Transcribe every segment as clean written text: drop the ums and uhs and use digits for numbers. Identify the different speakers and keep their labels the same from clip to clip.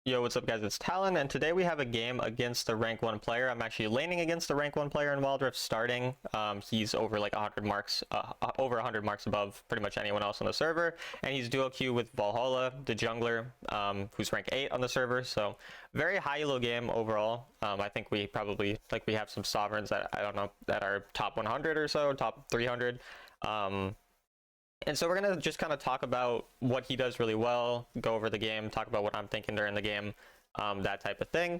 Speaker 1: Yo, what's up guys, it's Talon, and today we have a game against a rank 1 player. I'm actually laning against a rank 1 player in Wild Rift starting. He's over like 100 marks, over 100 marks above pretty much anyone else on the server, and he's duo queue with Valhalla, the jungler, who's rank 8 on the server, so very high elo game overall. I think we probably, we have some sovereigns that, I don't know, that are top 100 or so, top 300. And so we're going to just kind of talk about what he does really well, go over the game, talk about what I'm thinking during the game, that type of thing.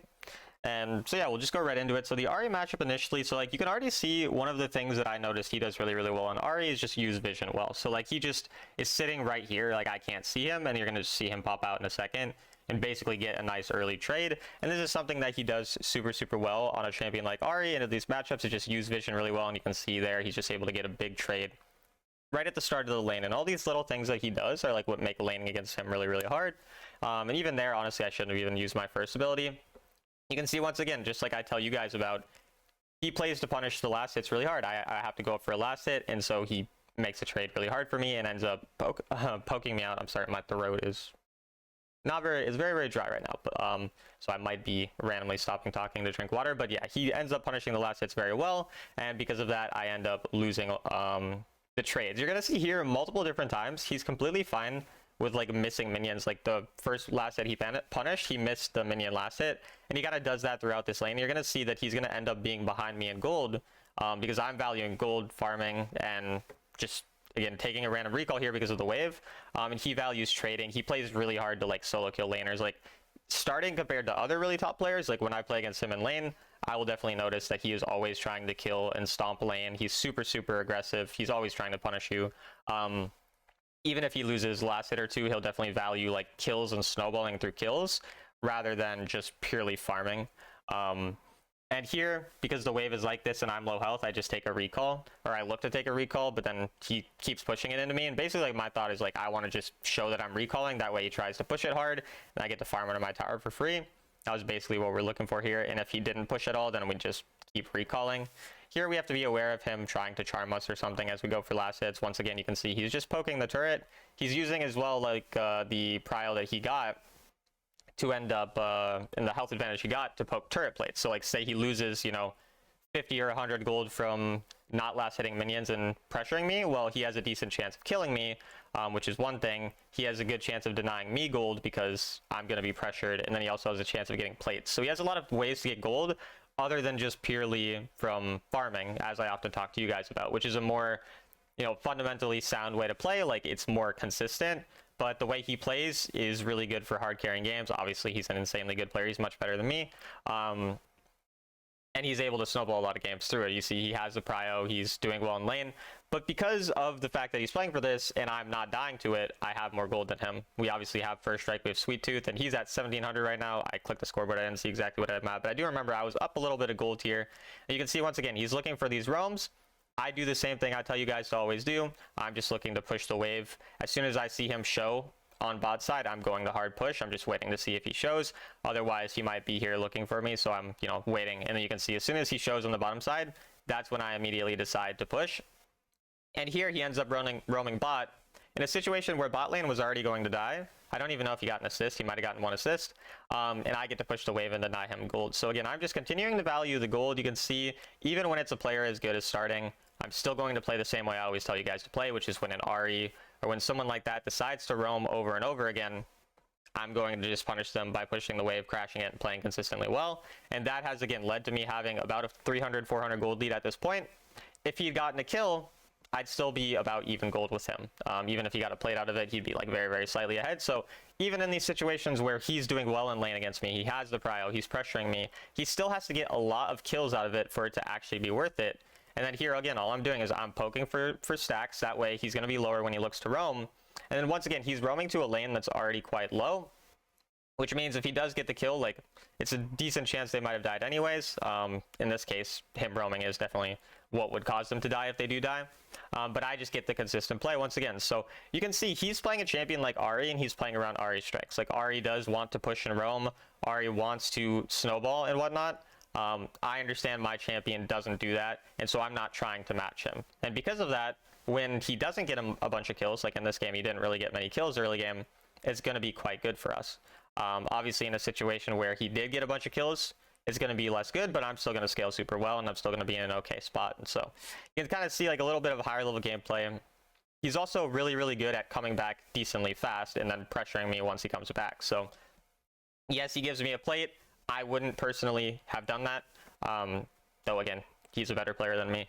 Speaker 1: And so yeah, we'll just go right into it. So the Ahri matchup initially, so like you can already see one of the things that I noticed he does really, really well on Ahri is just use vision well. So like he just is sitting right here, like I can't see him, and you're going to see him pop out in a second and basically get a nice early trade. And this is something that he does super, super well on a champion like Ahri, and in these matchups, it just use vision really well, and you can see there, he's just able to get a big trade right at the start of the lane, and all these little things that he does are like what make laning against him really, really hard. And even there, honestly, I shouldn't have even used my first ability. You can see once again, just like I tell you guys about, he plays to punish the last hits really hard. I have to go up for a last hit, and so he makes a trade really hard for me and ends up poking me out. I'm sorry, my throat is not very, it's very, very dry right now, but so I might be randomly stopping talking to drink water. But yeah, he ends up punishing the last hits very well, and because of that, I end up losing the trades. You're gonna see here multiple different times he's completely fine with like missing minions. Like the first last hit he punished, he missed the minion last hit, and he kind of does that throughout this lane. You're gonna see that he's gonna end up being behind me in gold, because I'm valuing gold farming and just again taking a random recall here because of the wave. And he values trading. He plays really hard to like solo kill laners. Like starting compared to other really top players, like when I play against him in lane, I will definitely notice that he is always trying to kill and stomp lane. He's super, super aggressive. He's always trying to punish you. Even if he loses last hit or two, he'll definitely value like kills and snowballing through kills rather than just purely farming. And here, because the wave is like this and I'm low health, I just take a recall, or I look to take a recall, but then he keeps pushing it into me. And basically, like, my thought is like, I want to just show that I'm recalling. That way he tries to push it hard, and I get to farm under my tower for free. That was basically what we're looking for here. And if he didn't push at all, then we just keep recalling. Here we have to be aware of him trying to charm us or something as we go for last hits. Once again, you can see he's just poking the turret. He's using as well like the prio that he got to end up in the health advantage he got to poke turret plates. So like say he loses, you know, 50 or 100 gold from not last hitting minions and pressuring me, well, he has a decent chance of killing me, which is one thing. He has a good chance of denying me gold because I'm going to be pressured, and then he also has a chance of getting plates. So he has a lot of ways to get gold other than just purely from farming, as I often talk to you guys about, which is a more, you know, fundamentally sound way to play. Like it's more consistent, but the way he plays is really good for hard carrying games. Obviously, he's an insanely good player. He's much better than me. And he's able to snowball a lot of games through it. You see, he has a prio, he's doing well in lane. But because of the fact that he's playing for this and I'm not dying to it, I have more gold than him. We obviously have first strike, we have Sweet Tooth, and he's at 1700 right now. I clicked the scoreboard, I didn't see exactly what I'm at, but I do remember I was up a little bit of gold here. And you can see once again, he's looking for these roams. I do the same thing I tell you guys to always do. I'm just looking to push the wave. As soon as I see him show on bot side, I'm going to hard push. I'm just waiting to see if he shows. Otherwise, he might be here looking for me, so I'm, you know, waiting. And then you can see as soon as he shows on the bottom side, that's when I immediately decide to push. And here he ends up roaming bot in a situation where bot lane was already going to die. I don't even know if he got an assist. He might have gotten one assist. And I get to push the wave and deny him gold. So again, I'm just continuing to value the gold. You can see, even when it's a player as good as starting, I'm still going to play the same way I always tell you guys to play, which is when an Ahri or when someone like that decides to roam over and over again, I'm going to just punish them by pushing the wave, crashing it, and playing consistently well. And that has, again, led to me having about a 300, 400 gold lead at this point. If he'd gotten a kill, I'd still be about even gold with him. Even if he got a plate out of it, he'd be like very, very slightly ahead. So even in these situations where he's doing well in lane against me, he has the prio, he's pressuring me, he still has to get a lot of kills out of it for it to actually be worth it. And then here, again, all I'm doing is I'm poking for stacks. That way he's going to be lower when he looks to roam. And then once again, he's roaming to a lane that's already quite low, which means if he does get the kill, like, it's a decent chance they might have died anyways. In this case, him roaming is definitely what would cause them to die if they do die. But I just get the consistent play once again. So you can see he's playing a champion like Ahri, and he's playing around Ahri strikes. Like, Ahri does want to push and roam. Ahri wants to snowball and whatnot. I understand my champion doesn't do that, and so I'm not trying to match him. And because of that, when he doesn't get a bunch of kills, like in this game, he didn't really get many kills early game, it's going to be quite good for us. Obviously, in a situation where he did get a bunch of kills, it's going to be less good, but I'm still going to scale super well, and I'm still going to be in an okay spot. And so you can kind of see like a little bit of a higher level gameplay. He's also really, really good at coming back decently fast and then pressuring me once he comes back. So yes, he gives me a plate. I wouldn't personally have done that. Though again, he's a better player than me.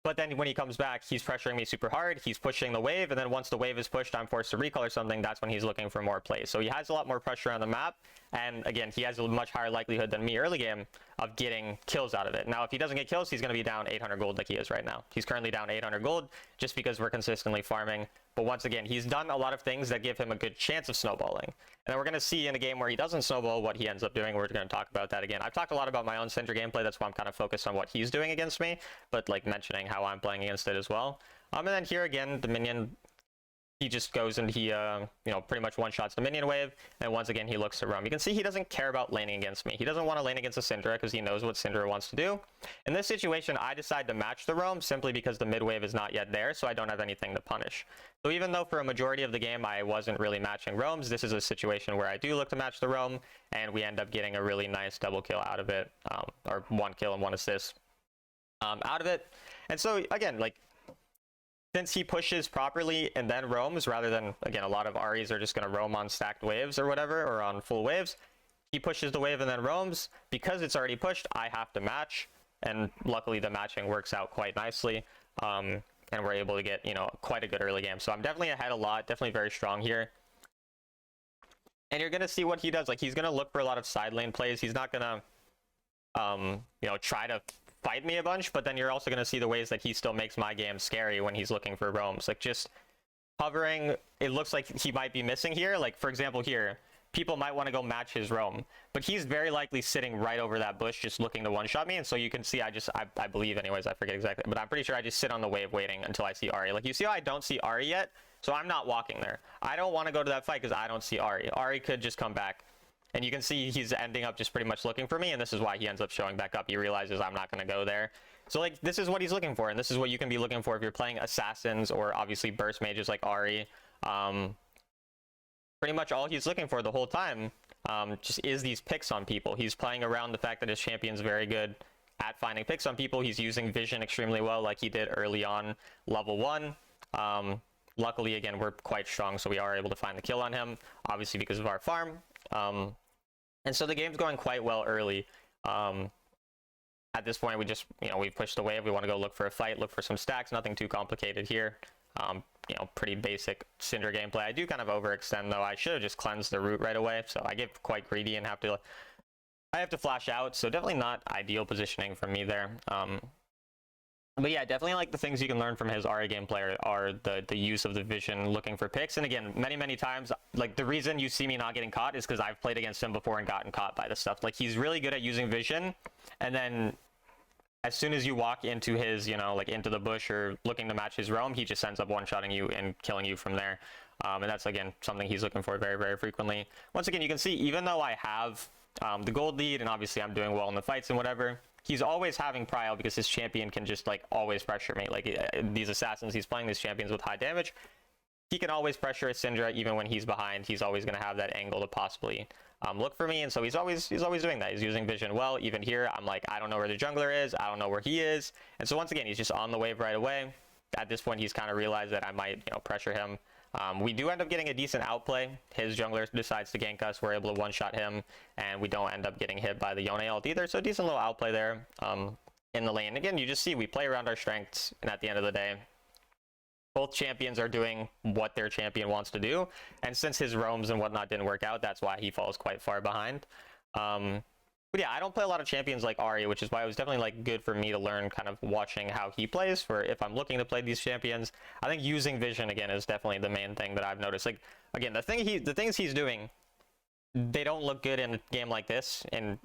Speaker 1: But then when he comes back, he's pressuring me super hard. He's pushing the wave, and then once the wave is pushed, I'm forced to recall or something. That's when he's looking for more plays. So he has a lot more pressure on the map. And again, he has a much higher likelihood than me early game of getting kills out of it. Now, if he doesn't get kills, he's going to be down 800 gold like he is right now. He's currently down 800 gold just because we're consistently farming. But once again, he's done a lot of things that give him a good chance of snowballing. And then we're going to see in a game where he doesn't snowball what he ends up doing. We're going to talk about that again. I've talked a lot about my own Syndra gameplay. That's why I'm kind of focused on what he's doing against me, but like mentioning how I'm playing against it as well. And then here again, the minion, he just goes and he, pretty much one-shots the minion wave, and once again, he looks to roam. You can see he doesn't care about laning against me. He doesn't want to lane against a Syndra because he knows what Syndra wants to do. In this situation, I decide to match the roam simply because the mid wave is not yet there, so I don't have anything to punish. So even though for a majority of the game, I wasn't really matching roams, this is a situation where I do look to match the roam, and we end up getting a really nice double kill out of it, or 1 kill and 1 assist out of it. And so again, like, since he pushes properly and then roams, rather than, again, a lot of Ahris are just going to roam on stacked waves or whatever, or on full waves, he pushes the wave and then roams. Because it's already pushed, I have to match, and luckily the matching works out quite nicely, and we're able to get, quite a good early game. So I'm definitely ahead a lot, definitely very strong here. And you're going to see what he does. Like, he's going to look for a lot of side lane plays. He's not going to, try to fight me a bunch, but then you're also going to see the ways that he still makes my game scary when he's looking for roams. Like, just hovering, it looks like he might be missing here. Like, for example, here, people might want to go match his roam, but he's very likely sitting right over that bush just looking to one-shot me. And so you can see I believe anyways, I forget exactly, but I'm pretty sure I just sit on the wave waiting until I see Ahri. Like, you see how I don't see Ahri yet? So I'm not walking there. I don't want to go to that fight because I don't see Ahri. Ahri could just come back. And you can see he's ending up just pretty much looking for me, and this is why he ends up showing back up. He realizes I'm not going to go there. So, like, this is what he's looking for, and this is what you can be looking for if you're playing assassins or obviously burst mages like Ahri. Pretty much all he's looking for the whole time just is these picks on people. He's playing around the fact that his champion's very good at finding picks on people. He's using vision extremely well like he did early on level 1. Luckily, again, we're quite strong, so we are able to find the kill on him, obviously because of our farm. And so the game's going quite well early. At this point, we just, we've pushed the wave. We want to go look for a fight, look for some stacks. Nothing too complicated here. Pretty basic Syndra gameplay. I do kind of overextend, though. I should have just cleansed the root right away. So I get quite greedy and I have to flash out. So definitely not ideal positioning for me there. But yeah, definitely like the things you can learn from his Ahri gameplay are the use of the vision, looking for picks. And again, many times, like, the reason you see me not getting caught is because I've played against him before and gotten caught by this stuff. Like, he's really good at using vision, and then as soon as you walk into his, like, into the bush or looking to match his roam, he just ends up one-shotting you and killing you from there. And that's, again, something he's looking for very, very frequently. Once again, you can see, even though I have the gold lead, and obviously I'm doing well in the fights and whatever, he's always having prio because his champion can just, like, always pressure me. Like, these assassins, he's playing these champions with high damage. He can always pressure a Syndra even when he's behind. He's always going to have that angle to possibly look for me, and so he's always doing that. He's using vision well. Even here, I'm like, I don't know where the jungler is. I don't know where he is. And so once again, he's just on the wave right away. At this point, he's kind of realized that I might, pressure him. We do end up getting a decent outplay. His jungler decides to gank us. We're able to one-shot him, and we don't end up getting hit by the Yone ult either. So a decent little outplay there in the lane. Again, you just see we play around our strengths, and at the end of the day, both champions are doing what their champion wants to do. And since his roams and whatnot didn't work out, that's why he falls quite far behind. But yeah, I don't play a lot of champions like Ahri, which is why it was definitely, like, good for me to learn kind of watching how he plays for if I'm looking to play these champions. I think using vision, again, is definitely the main thing that I've noticed. Like, again, the things he's doing, they don't look good in a game like this, in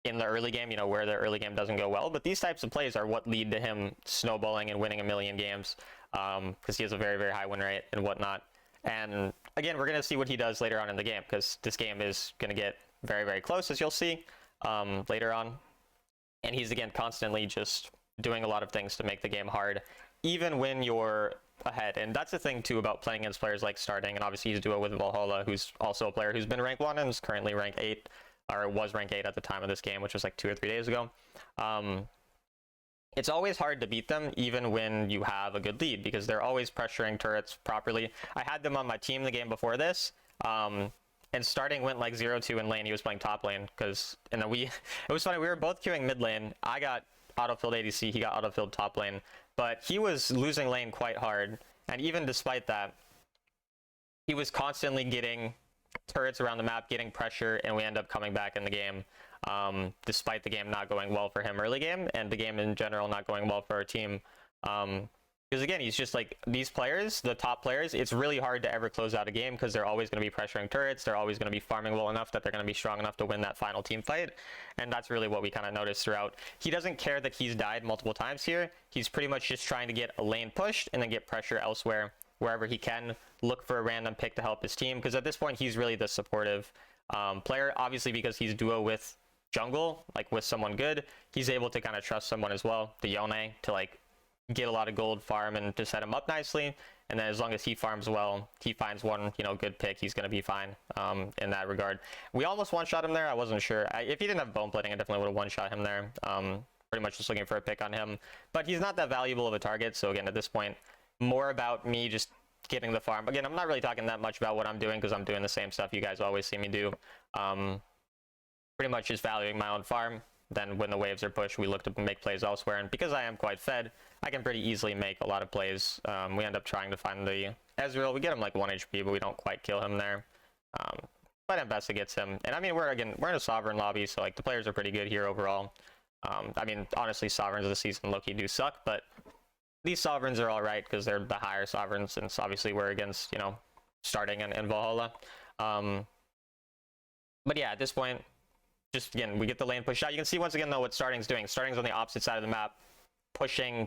Speaker 1: the early game, where the early game doesn't go well. But these types of plays are what lead to him snowballing and winning a million games, because he has a very, very high win rate and whatnot. And again, we're going to see what he does later on in the game, because this game is going to get very, very close, as you'll see later on. And he's, again, constantly just doing a lot of things to make the game hard, even when you're ahead. And that's the thing too about playing against players like Starting, and obviously he's duo with Valhalla, who's also a player who's been rank 1 and is currently rank 8, or was rank 8 at the time of this game, which was like 2 or 3 days ago. It's always hard to beat them even when you have a good lead, because they're always pressuring turrets properly. I had them on my team the game before this, and Starting went like 0-2 in lane. He was playing top lane, because and then it was funny, we were both queuing mid lane. I got autofilled ADC, he got autofilled top lane, but he was losing lane quite hard, and even despite that, he was constantly getting turrets around the map, getting pressure, and we end up coming back in the game, despite the game not going well for him early game, and the game in general not going well for our team. Because again, he's just like, these players, the top players, it's really hard to ever close out a game because they're always going to be pressuring turrets. They're always going to be farming well enough that they're going to be strong enough to win that final team fight. And that's really what we kind of noticed throughout. He doesn't care that he's died multiple times here. He's pretty much just trying to get a lane pushed and then get pressure elsewhere, wherever he can, look for a random pick to help his team. Because at this point, he's really the supportive player. Obviously, because he's duo with jungle, like with someone good, he's able to kind of trust someone as well, the Yone, to like get a lot of gold farm and to set him up nicely. And then as long as he farms well, he finds one, you know, good pick, he's going to be fine in that regard. We almost one-shot him there. I wasn't sure. If he didn't have bone plating, I definitely would have one-shot him there. Pretty much just looking for a pick on him. But he's not that valuable of a target. So again, at this point, more about me just getting the farm. Again, I'm not really talking that much about what I'm doing because I'm doing the same stuff you guys always see me do. Pretty much just valuing my own farm. Then when the waves are pushed, we look to make plays elsewhere. And because I am quite fed, I can pretty easily make a lot of plays. We end up trying to find the Ezreal. We get him like 1 HP, but we don't quite kill him there. But Ambessa gets him. And I mean, we're in a Sovereign lobby, so like the players are pretty good here overall. I mean, honestly, Sovereigns of the season low-key do suck, but these Sovereigns are all right because they're the higher Sovereigns, since obviously we're against, you know, Starting and Valhalla. But yeah, at this point, just again, we get the lane pushed out. You can see once again though what Starting's doing. Starting's on the opposite side of the map, pushing.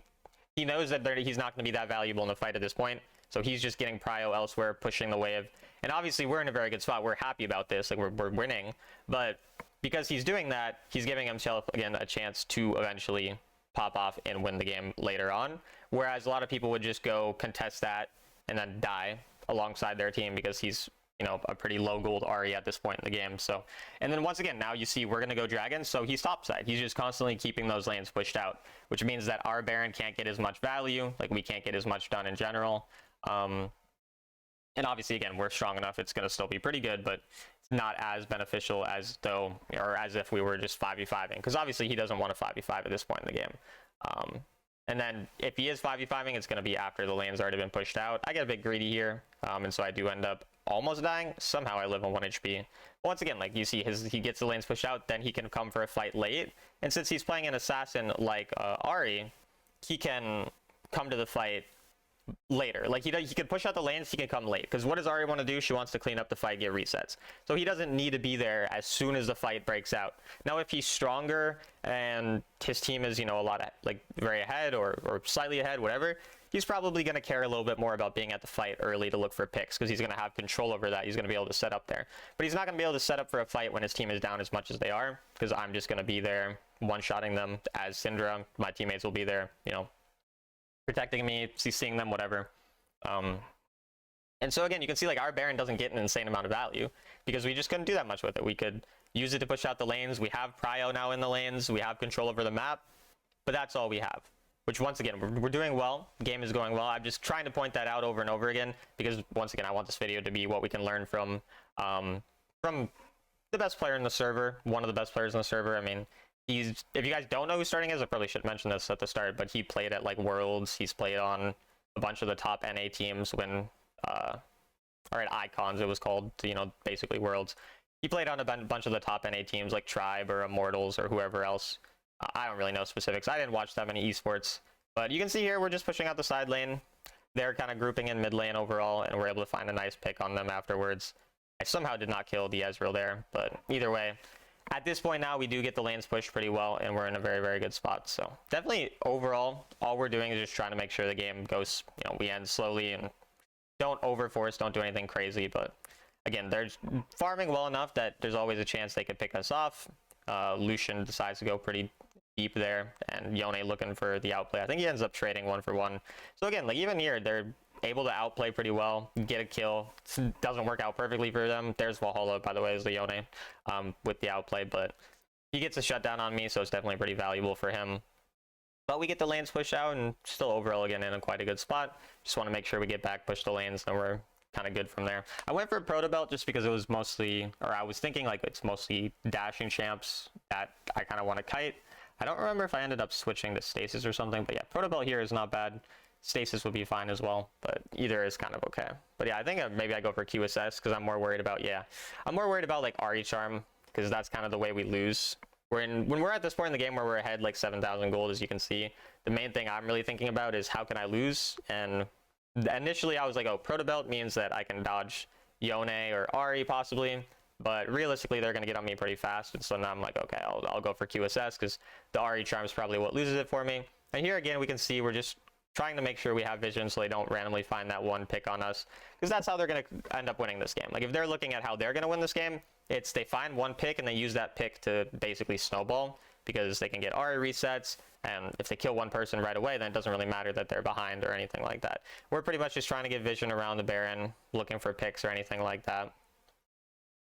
Speaker 1: He knows that he's not going to be that valuable in the fight at this point, so he's just getting prio elsewhere, pushing the wave. And obviously we're in a very good spot. We're happy about this, like we're winning. But because he's doing that, he's giving himself again a chance to eventually pop off and win the game later on. Whereas a lot of people would just go contest that and then die alongside their team because he's, you know, a pretty low gold Ahri at this point in the game. So, and then once again, now you see we're going to go Dragon, so he's topside. He's just constantly keeping those lanes pushed out, which means that our Baron can't get as much value, like we can't get as much done in general. And obviously, again, we're strong enough, it's going to still be pretty good, but it's not as beneficial as though, or as if we were just 5v5ing, because obviously he doesn't want to 5v5 at this point in the game. And then if he is 5v5ing, it's going to be after the lane's already been pushed out. I get a bit greedy here, and so I do end up almost dying. Somehow I live on 1 HP. But once again, like you see, he gets the lanes pushed out, then he can come for a fight late. And since he's playing an assassin like Ahri, he can come to the fight later. Like he can push out the lanes, he can come late. Because what does Ahri want to do? She wants to clean up the fight, get resets. So he doesn't need to be there as soon as the fight breaks out. Now, if he's stronger and his team is, you know, a lot of, like very ahead or slightly ahead, whatever, he's probably going to care a little bit more about being at the fight early to look for picks because he's going to have control over that. He's going to be able to set up there. But he's not going to be able to set up for a fight when his team is down as much as they are, because I'm just going to be there one-shotting them as Syndra. My teammates will be there, you know, protecting me, seeing them, whatever. And so again, you can see like our Baron doesn't get an insane amount of value because we just couldn't do that much with it. We could use it to push out the lanes. We have prio now in the lanes. We have control over the map, but that's all we have. Which once again, we're doing well. The game is going well. I'm just trying to point that out over and over again because once again, I want this video to be what we can learn from the best player in the server, one of the best players in the server. I mean, if you guys don't know who Starting is, I probably should mention this at the start, but he played at like Worlds. He's played on a bunch of the top NA teams when, or at Icons it was called, you know, basically Worlds. He played on a bunch of the top NA teams like Tribe or Immortals or whoever else. I don't really know specifics. I didn't watch that many esports, but you can see here we're just pushing out the side lane. They're kind of grouping in mid lane overall, and we're able to find a nice pick on them afterwards. I somehow did not kill the Ezreal there, but either way, at this point now we do get the lanes pushed pretty well, and we're in a very, very good spot. So definitely overall, all we're doing is just trying to make sure the game goes, you know, we end slowly and don't overforce, don't do anything crazy. But again, they're farming well enough that there's always a chance they could pick us off. Lucian decides to go pretty deep there, and Yone looking for the outplay. I think he ends up trading 1-for-1. So again, like even here, they're able to outplay pretty well, get a kill. It doesn't work out perfectly for them. There's Valhalla, by the way, is the Yone with the outplay, but he gets a shutdown on me, so it's definitely pretty valuable for him. But we get the lanes pushed out and still overall again in quite a good spot. Just want to make sure we get back, push the lanes, and we're kind of good from there. I went for a Proto Belt just because it was mostly, or I was thinking like it's mostly dashing champs that I kind of want to kite. I don't remember if I ended up switching to Stasis or something, but yeah, Proto Belt here is not bad. Stasis would be fine as well, but either is kind of okay. But yeah, I think maybe I go for QSS because I'm more worried about, I'm more worried about like Ahri Charm because that's kind of the way we lose. When we're at this point in the game where we're ahead like 7,000 gold, as you can see, the main thing I'm really thinking about is how can I lose? And initially I was like, oh, Proto Belt means that I can dodge Yone or Ahri possibly, but realistically they're going to get on me pretty fast. And so now I'm like, okay, I'll go for QSS because the Ahri Charm is probably what loses it for me. And here again, we can see we're just trying to make sure we have vision so they don't randomly find that one pick on us, because that's how they're going to end up winning this game. Like if they're looking at how they're going to win this game, it's they find one pick and they use that pick to basically snowball, because they can get Ahri resets, and if they kill one person right away, then it doesn't really matter that they're behind or anything like that. We're pretty much just trying to get vision around the Baron, looking for picks or anything like that,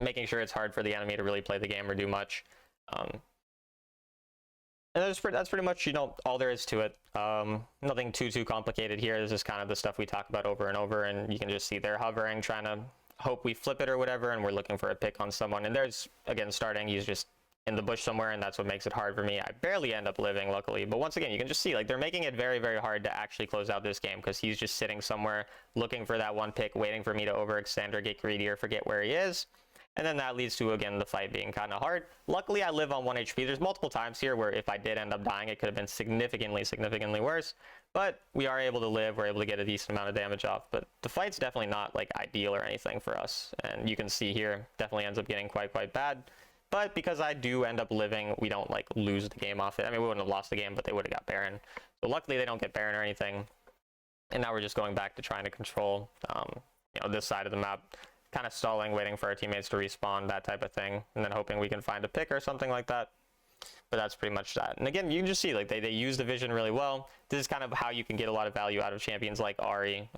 Speaker 1: making sure it's hard for the enemy to really play the game or do much. And that's pretty much, all there is to it. Nothing too complicated here. This is kind of the stuff we talk about over and over, and you can just see they're hovering, trying to hope we flip it or whatever, and we're looking for a pick on someone. And there's, again, starting, he's just in the bush somewhere, and that's what makes it hard for me. I barely end up living, luckily. But once again, you can just see, like, they're making it very hard to actually close out this game, because he's just sitting somewhere looking for that one pick, waiting for me to overextend or get greedy or forget where he is. And then that leads to, again, the fight being kind of hard. Luckily, I live on 1 HP. There's multiple times here where if I did end up dying, it could have been significantly worse. But we are able to live. We're able to get a decent amount of damage off. But the fight's definitely not, like, ideal or anything for us. And you can see here, definitely ends up getting quite bad. But because I do end up living, we don't, like, lose the game off it. I mean, we wouldn't have lost the game, but they would have got Baron. So luckily, they don't get Baron or anything. And now we're just going back to trying to control, this side of the map. Kind of stalling, waiting for our teammates to respawn, that type of thing, and then hoping we can find a pick or something like that. But that's pretty much that. And again, you can just see, like, they use the vision really well. This is kind of how you can get a lot of value out of champions like Ahri,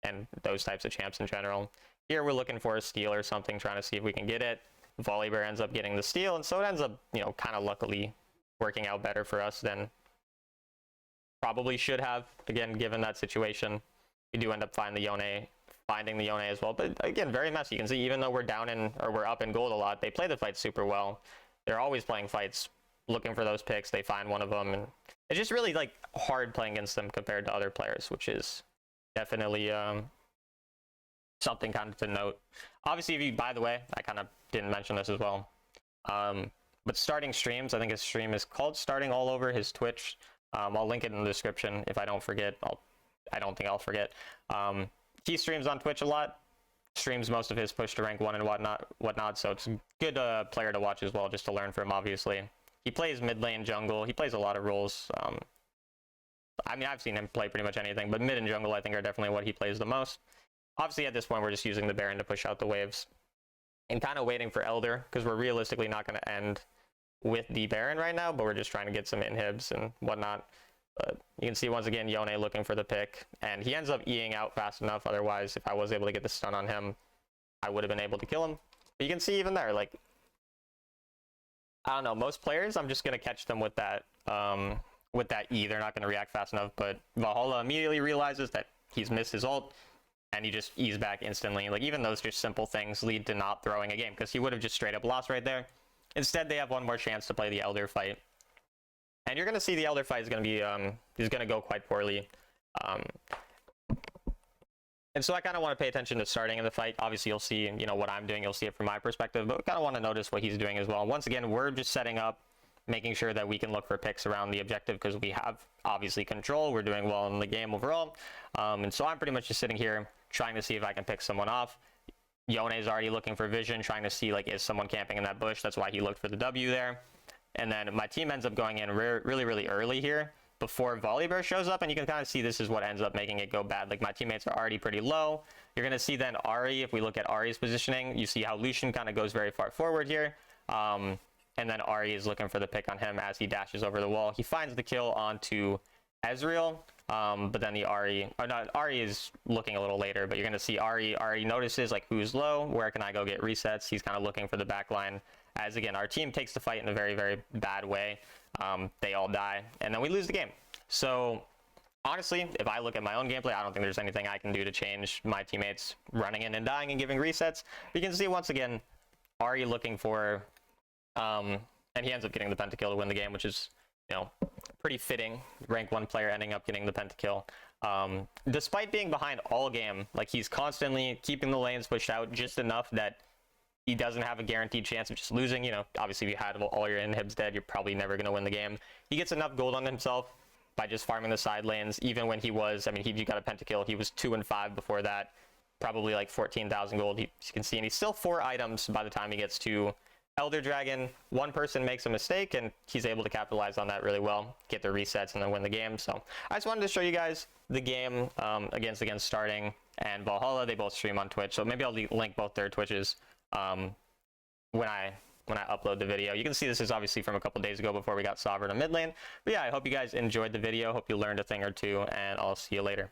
Speaker 1: and those types of champs in general. Here we're looking for a steal or something, trying to see if we can get it. Volibear ends up getting the steal, and so it ends up, kind of luckily working out better for us than probably should have, again, given that situation. We do end up finding the Yone as well, but again, very messy. You can see even though we're up in gold a lot, they play the fight super well. They're always playing fights, looking for those picks. They find one of them, and it's just really like hard playing against them compared to other players, which is definitely something kind of to note. Obviously, if you, by the way, I kind of didn't mention this as well, but starting streams, I think his stream is called Starting All Over, his Twitch. I'll link it in the description if I don't forget. I don't think I'll forget. He streams on Twitch a lot, streams most of his push to rank 1 and whatnot, so it's a good player to watch as well, just to learn from, obviously. He plays mid lane jungle, he plays a lot of roles. I mean, I've seen him play pretty much anything, but mid and jungle I think are definitely what he plays the most. Obviously at this point we're just using the Baron to push out the waves, and kind of waiting for Elder, because we're realistically not going to end with the Baron right now, but we're just trying to get some inhibs and whatnot. But you can see once again Yone looking for the pick, and he ends up Eing out fast enough. Otherwise, if I was able to get the stun on him, I would have been able to kill him. But you can see even there, like, I don't know, most players, I'm just going to catch them with that E. They're not going to react fast enough, but Valhalla immediately realizes that he's missed his ult, and he just E's back instantly. Like, even those just simple things lead to not throwing a game, because he would have just straight up lost right there. Instead, they have one more chance to play the Elder fight. And you're going to see the Elder fight is going to be, is going to go quite poorly. And so I kind of want to pay attention to starting in the fight. Obviously, you'll see, what I'm doing. You'll see it from my perspective, but kind of want to notice what he's doing as well. Once again, we're just setting up, making sure that we can look for picks around the objective, because we have, obviously, control. We're doing well in the game overall. And so I'm pretty much just sitting here, trying to see if I can pick someone off. Yone is already looking for vision, trying to see, like, is someone camping in that bush? That's why he looked for the W there. And then my team ends up going in really early here before Volibear shows up, and you can kind of see this is what ends up making it go bad. Like, my teammates are already pretty low. You're going to see then Ahri, if we look at Ahri's positioning, you see how Lucian kind of goes very far forward here. and then Ahri is looking for the pick on him as he dashes over the wall. He finds the kill onto Ezreal, but then the Ahri, or not, Ahri is looking a little later, but you're going to see Ahri notices like who's low, where can I go get resets. He's kind of looking for the back line, as again our team takes the fight in a very, very bad way. They all die, and then we lose the game. So honestly, if I look at my own gameplay, I don't think there's anything I can do to change my teammates running in and dying and giving resets. You can see once again Ahri looking for and he ends up getting the pentakill to win the game, which is, you know, pretty fitting. Rank 1 player ending up getting the pentakill. Despite being behind all game, like he's constantly keeping the lanes pushed out just enough that he doesn't have a guaranteed chance of just losing. You know, obviously if you had all your inhibs dead, you're probably never going to win the game. He gets enough gold on himself by just farming the side lanes, even when he was, I mean, he got a pentakill. He was 2 and 5 before that, probably like 14,000 gold, you can see, and he's still 4 items by the time he gets to Elder Dragon. One person makes a mistake and he's able to capitalize on that really well, get the resets, and then win the game. So I just wanted to show you guys the game against Starting and Valhalla. They both stream on Twitch, so maybe I'll link both their Twitches when I upload the video. You can see this is obviously from a couple days ago before we got Sovereign in mid lane. But yeah, I hope you guys enjoyed the video. Hope you learned a thing or two, and I'll see you later.